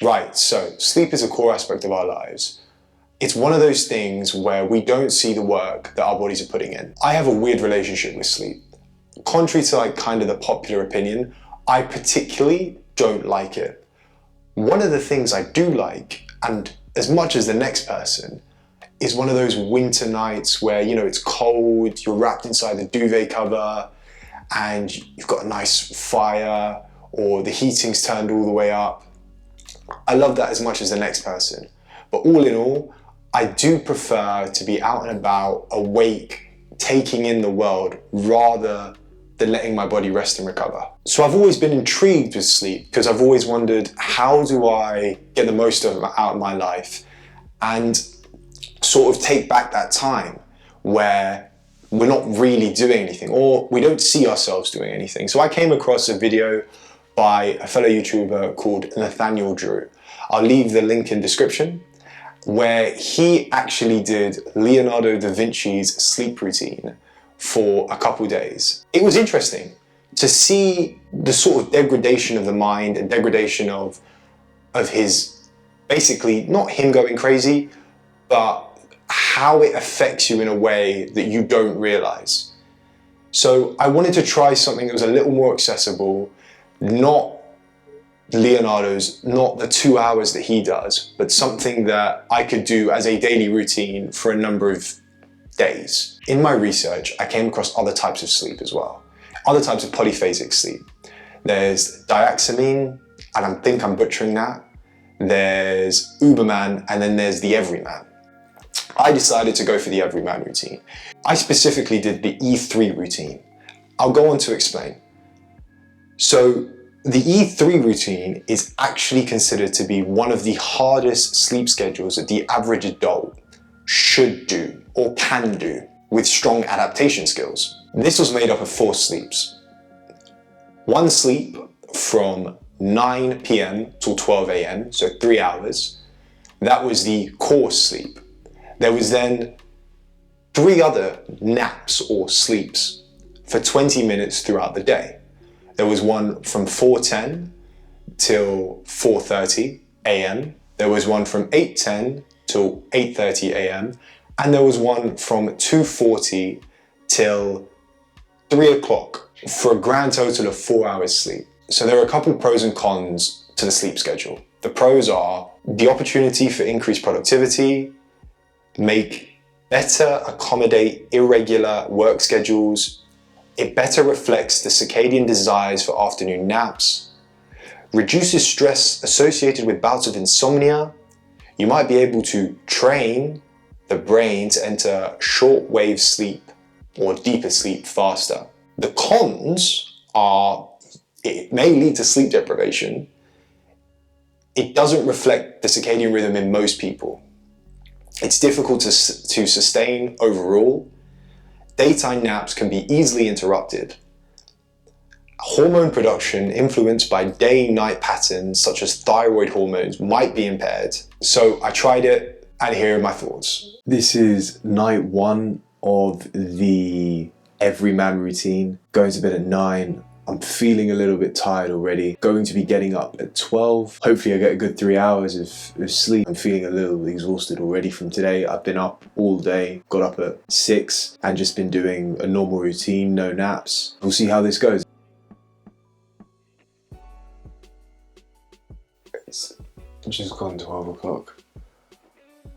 Right, so sleep is a core aspect of our lives. It's one of those things where we don't see the work that our bodies are putting in. I have a weird relationship with sleep. Contrary to like kind of the popular opinion, I particularly don't like it. One of the things I do like, and as much as the next person, is one of those winter nights where, you know, it's cold, you're wrapped inside the duvet cover, and you've got a nice fire, or the heating's turned all the way up. I love that as much as the next person. But all in all, I do prefer to be out and about, awake, taking in the world, rather than letting my body rest and recover. So I've always been intrigued with sleep because I've always wondered, how do out of my life and sort of take back that time where we're not really doing anything, or we don't see ourselves doing anything. So I came across a video by a fellow YouTuber called Nathaniel Drew. I'll leave the link in description, where he actually did Leonardo da Vinci's sleep routine for a couple days. It was interesting to see the sort of degradation of the mind and degradation of his, basically not him going crazy, but how it affects you in a way that you don't realize. So I wanted to try something that was a little more accessible, not Leonardo's, not the 2 hours that he does, but something that I could do as a daily routine for a number of days. In my research, I came across other types of sleep as well. Other types of polyphasic sleep. There's diaxamine, and I think I'm butchering that. There's Uberman, and then there's the Everyman. I decided to go for the Everyman routine. I specifically did the E3 routine. I'll go on to explain. So the E3 routine is actually considered to be one of the hardest sleep schedules that the average adult should do or can do with strong adaptation skills. This was made up of 4 sleeps. One sleep from 9 p.m. till 12 a.m., so 3 hours. That was the core sleep. There was then 3 other naps or sleeps for 20 minutes throughout the day. There was one from 4:10 till 4:30 a.m. There was one from 8:10 till 8:30 a.m. And there was one from 2:40 till 3 o'clock for a grand total of 4 hours sleep. So there are a couple of pros and cons to the sleep schedule. The pros are the opportunity for increased productivity, better accommodate irregular work schedules. It better reflects the circadian desires for afternoon naps, reduces stress associated with bouts of insomnia. You might be able to train the brain to enter short-wave sleep or deeper sleep faster. The cons are it may lead to sleep deprivation. It doesn't reflect the circadian rhythm in most people. It's difficult to sustain overall. Daytime naps can be easily interrupted. Hormone production influenced by day-night patterns such as thyroid hormones might be impaired. So I tried it, and here are my thoughts. This is night 1 of the Everyman routine. Going to bed at 9. I'm feeling a little bit tired already. Going to be getting up at 12. Hopefully I get a good 3 hours of sleep. I'm feeling a little exhausted already from today. I've been up all day, got up at 6 and just been doing a normal routine, no naps. We'll see how this goes. It's just gone 12 o'clock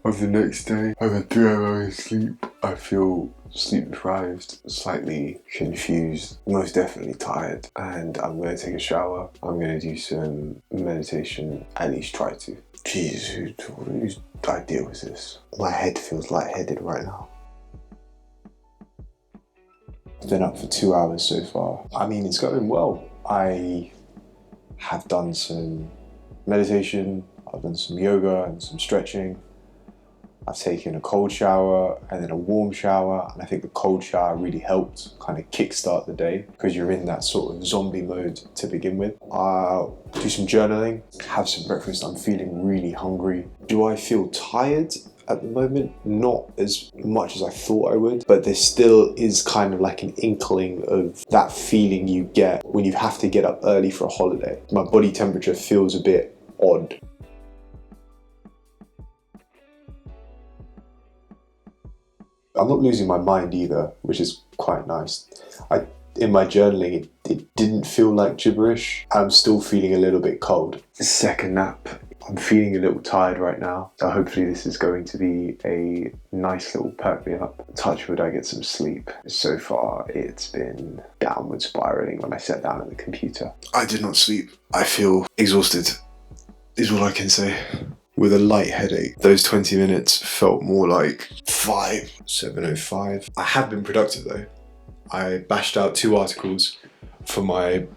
of the next day. I've had 3 hours sleep. I feel sleep deprived, slightly confused, most definitely tired, and I'm going to take a shower. I'm going to do some meditation, at least try to. Jeez, whose idea was this? My head feels lightheaded right now. I've been up for 2 hours so far. I mean, it's going well. I have done some meditation, I've done some yoga and some stretching. I've taken a cold shower and then a warm shower, and I think the cold shower really helped kind of kickstart the day because you're in that sort of zombie mode to begin with. I'll do some journaling, have some breakfast. I'm feeling really hungry. Do I feel tired at the moment? Not as much as I thought I would, but there still is kind of like an inkling of that feeling you get when you have to get up early for a holiday. My body temperature feels a bit odd. I'm not losing my mind either, which is quite nice. In my journaling, it didn't feel like gibberish. I'm still feeling a little bit cold. Second nap. I'm feeling a little tired right now, so hopefully this is going to be a nice little perk me up. Touch wood, I get some sleep. So far, it's been downward spiraling when I sat down at the computer. I did not sleep. I feel exhausted, is all I can say. With a light headache. Those 20 minutes felt more like 7:05. I have been productive though. I bashed out 2 articles for my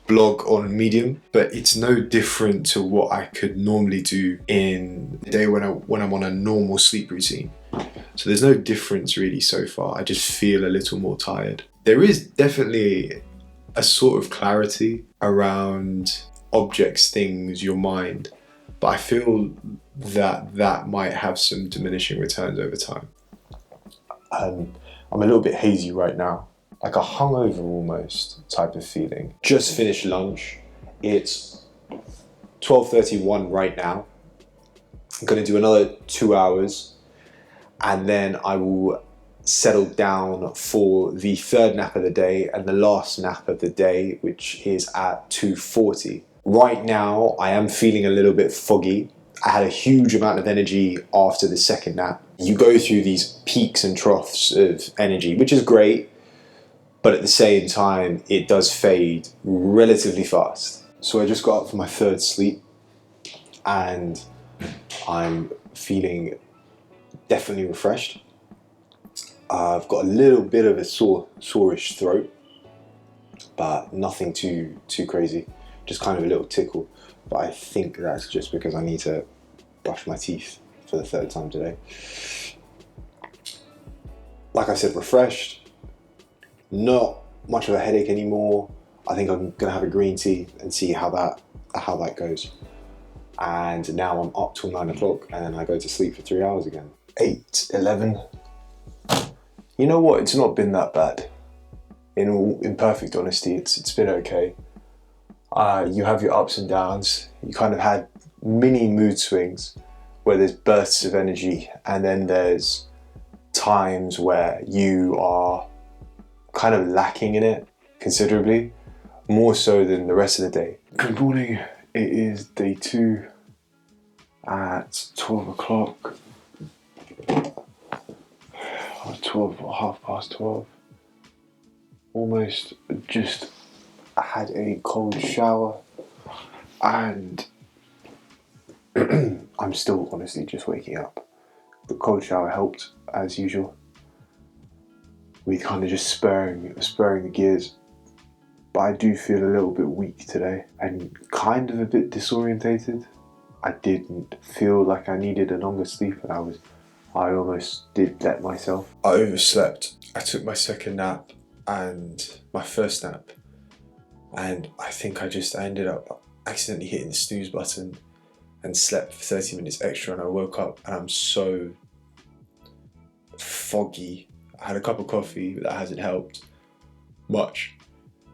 blog on Medium, but it's no different to what I could normally do in the day when I'm on a normal sleep routine. So there's no difference really so far. I just feel a little more tired. There is definitely a sort of clarity around objects, things, your mind, but I feel that might have some diminishing returns over time. I'm a little bit hazy right now. Like a hungover almost type of feeling. Just finished lunch. It's 12:31 right now. I'm gonna do another 2 hours and then I will settle down for the third nap of the day and the last nap of the day, which is at 2:40. Right now, I am feeling a little bit foggy. I had a huge amount of energy after the second nap. You go through these peaks and troughs of energy, which is great. But at the same time, it does fade relatively fast. So I just got up for my third sleep and I'm feeling definitely refreshed. I've got a little bit of a soreish throat, but nothing too crazy. Just kind of a little tickle. But I think that's just because I need to brush my teeth for the third time today. Like I said, refreshed. Not much of a headache anymore. I think I'm gonna have a green tea and see how that goes. And now I'm up till 9 o'clock and then I go to sleep for 3 hours again. 8:11. You know what? It's not been that bad. In perfect honesty, it's been okay. You have your ups and downs. You kind of had mini mood swings where there's bursts of energy and then there's times where you are kind of lacking in it considerably, more so than the rest of the day. Good morning, it is day 2 at 12 o'clock, 12 or half past 12. Almost just had a cold shower and I'm still honestly just waking up. The cold shower helped as usual. We kind of just spurring the gears, but I do feel a little bit weak today and kind of a bit disorientated. I didn't feel like I needed a longer sleep and I almost did let myself. I overslept. I took my second nap and my first nap and I think I ended up accidentally hitting the snooze button and slept for 30 minutes extra and I woke up and I'm so foggy. I had a cup of coffee, but that hasn't helped much.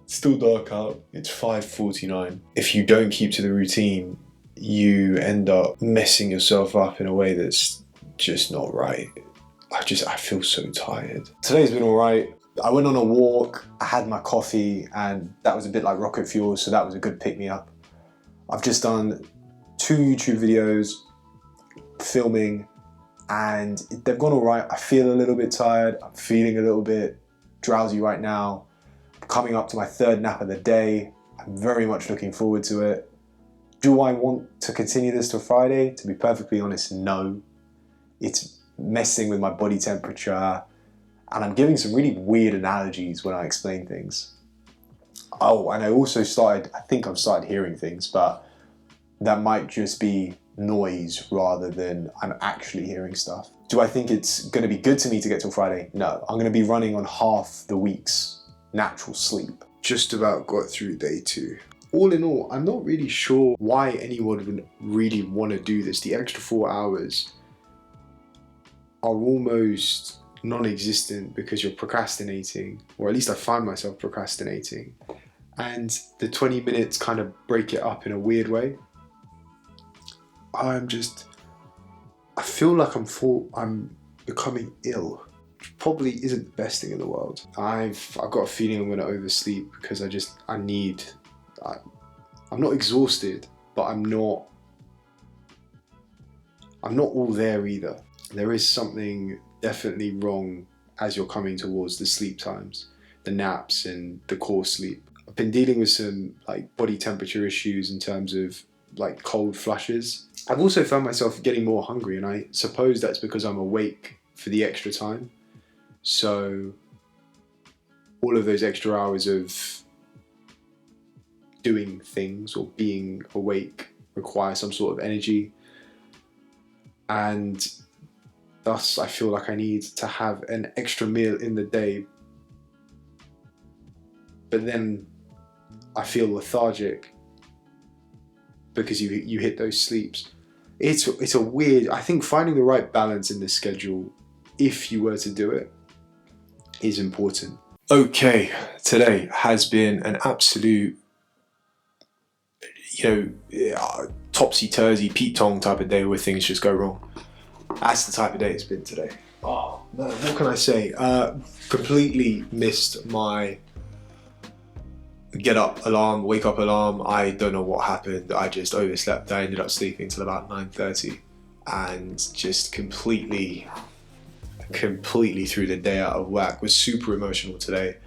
It's still dark out, it's 5:49. If you don't keep to the routine, you end up messing yourself up in a way that's just not right. I feel so tired. Today's been all right. I went on a walk, I had my coffee, and that was a bit like rocket fuel, so that was a good pick-me-up. I've just done 2 YouTube videos, filming, and they've gone all right. I feel a little bit tired. I'm feeling a little bit drowsy right now. I'm coming up to my third nap of the day. I'm very much looking forward to it. Do I want to continue this till Friday? To be perfectly honest, no. It's messing with my body temperature, and I'm giving some really weird analogies when I explain things. Oh, and I think I've started hearing things, but that might just be noise rather than I'm actually hearing stuff. Do I think it's going to be good to me to get till Friday? No. I'm going to be running on half the week's natural sleep. Just about got through day 2. All in all, I'm not really sure why anyone would really want to do this. The extra 4 hours are almost non-existent because you're procrastinating, or at least I find myself procrastinating. And the 20 minutes kind of break it up in a weird way. I feel like I'm becoming ill. probably isn't the best thing in the world. I've got a feeling I'm going to oversleep because I'm not exhausted, but I'm not all there either. There is something definitely wrong as you're coming towards the sleep times, the naps and the core sleep. I've been dealing with some like body temperature issues in terms of like cold flushes. I've also found myself getting more hungry, and I suppose that's because I'm awake for the extra time. So all of those extra hours of doing things or being awake require some sort of energy, and thus I feel like I need to have an extra meal in the day, but then I feel lethargic because you hit those sleeps. It's a weird, I think finding the right balance in the schedule, if you were to do it, is important. Okay, today has been an absolute, topsy-turvy, Pete Tong type of day where things just go wrong. That's the type of day it's been today. Oh, no, what can I say? Completely missed my get up alarm, wake up alarm. I don't know what happened. I just overslept. I ended up sleeping till about 9:30 and just completely threw the day out of whack. Was super emotional today.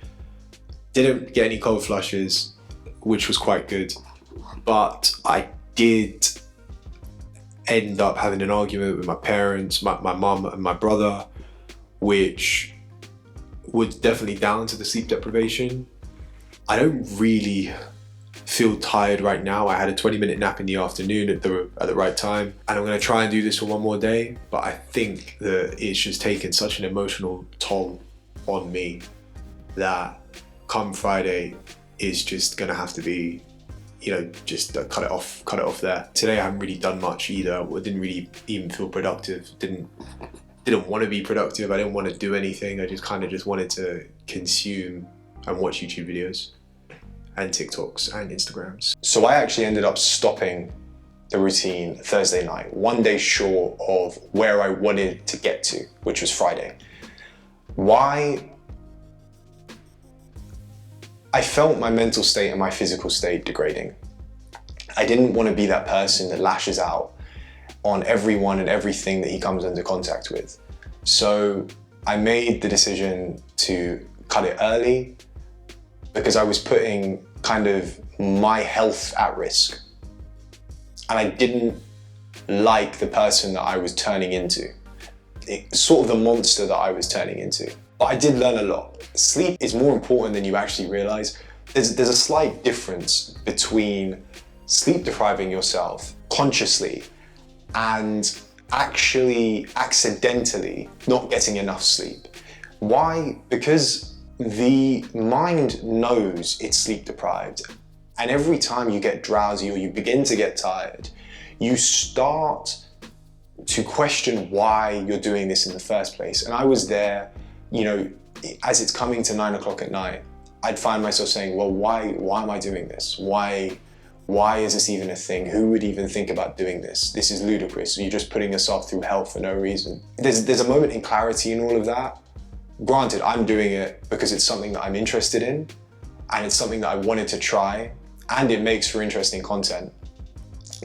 Didn't get any cold flushes, which was quite good, but I did end up having an argument with my parents, my mum and my brother, which was definitely down to the sleep deprivation. I don't really feel tired right now. I had a 20-minute nap in the afternoon at the right time, and I'm going to try and do this for one more day, but I think that it's just taken such an emotional toll on me that come Friday is just going to have to be, just cut it off there. Today I haven't really done much either. I didn't really even feel productive. Didn't want to be productive. I didn't want to do anything. I just wanted to consume and watch YouTube videos and TikToks and Instagrams. So I actually ended up stopping the routine Thursday night, one day short of where I wanted to get to, which was Friday. Why? I felt my mental state and my physical state degrading. I didn't want to be that person that lashes out on everyone and everything that he comes into contact with. So I made the decision to cut it early because I was putting kind of my health at risk. And I didn't like the person that I was turning into. Sort of the monster that I was turning into. But I did learn a lot. Sleep is more important than you actually realize. There's a slight difference between sleep depriving yourself consciously and actually accidentally not getting enough sleep. Why? Because the mind knows it's sleep deprived, and every time you get drowsy or you begin to get tired, you start to question why you're doing this in the first place. And I was there, as it's coming to 9 o'clock at night, I'd find myself saying, well, why am I doing this? Why is this even a thing? Who would even think about doing this? This is ludicrous. You're just putting yourself through hell for no reason. There's a moment in clarity in all of that. Granted, I'm doing it because it's something that I'm interested in, and it's something that I wanted to try, and it makes for interesting content.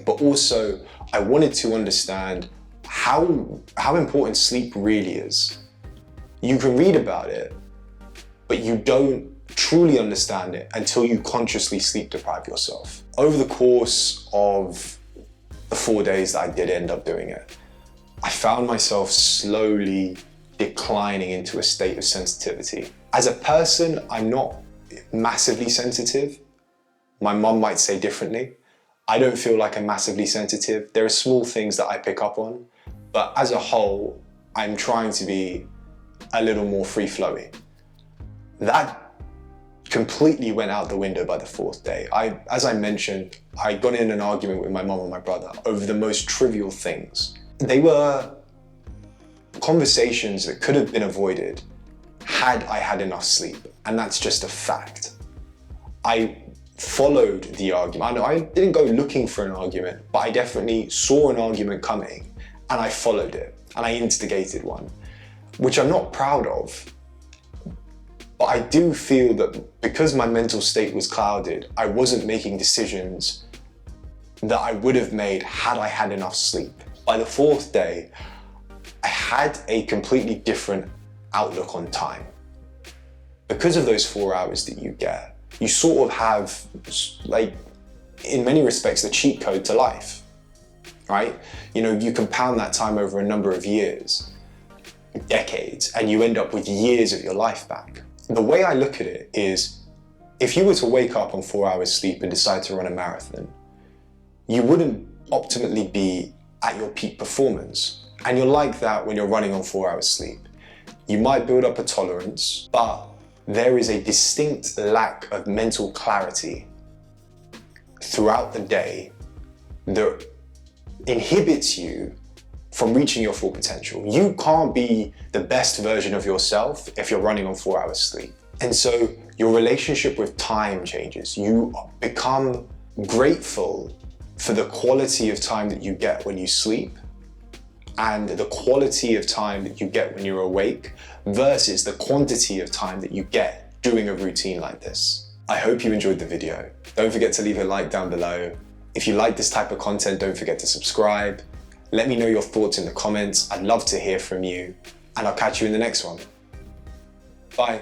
But also, I wanted to understand how important sleep really is. You can read about it, but you don't truly understand it until you consciously sleep deprive yourself. Over the course of the 4 days that I did end up doing it, I found myself slowly declining into a state of sensitivity. As a person, I'm not massively sensitive. My mum might say differently. I don't feel like I'm massively sensitive. There are small things that I pick up on, but as a whole, I'm trying to be a little more free-flowing. That completely went out the window by the 4th day. As I mentioned, I got in an argument with my mum and my brother over the most trivial things. They were conversations that could have been avoided had I had enough sleep, and that's just a fact. I followed the argument. I didn't go looking for an argument, but I definitely saw an argument coming and I followed it and I instigated one. which I'm not proud of. But I do feel that because my mental state was clouded, I wasn't making decisions that I would have made had I had enough sleep. By the fourth day, I had a completely different outlook on time. Because of those 4 hours that you get, you sort of have, like, in many respects, the cheat code to life, right? You know, you compound that time over a number of years, decades, and you end up with years of your life back. The way I look at it is, if you were to wake up on 4 hours sleep and decide to run a marathon, you wouldn't optimally be at your peak performance. And you're like that when you're running on 4 hours sleep. You might build up a tolerance, but there is a distinct lack of mental clarity throughout the day that inhibits you from reaching your full potential. You can't be the best version of yourself if you're running on 4 hours sleep. And so your relationship with time changes. You become grateful for the quality of time that you get when you sleep and the quality of time that you get when you're awake versus the quantity of time that you get doing a routine like this. I hope you enjoyed the video. Don't forget to leave a like down below. If you like this type of content, don't forget to subscribe. Let me know your thoughts in the comments. I'd love to hear from you, and I'll catch you in the next one. Bye.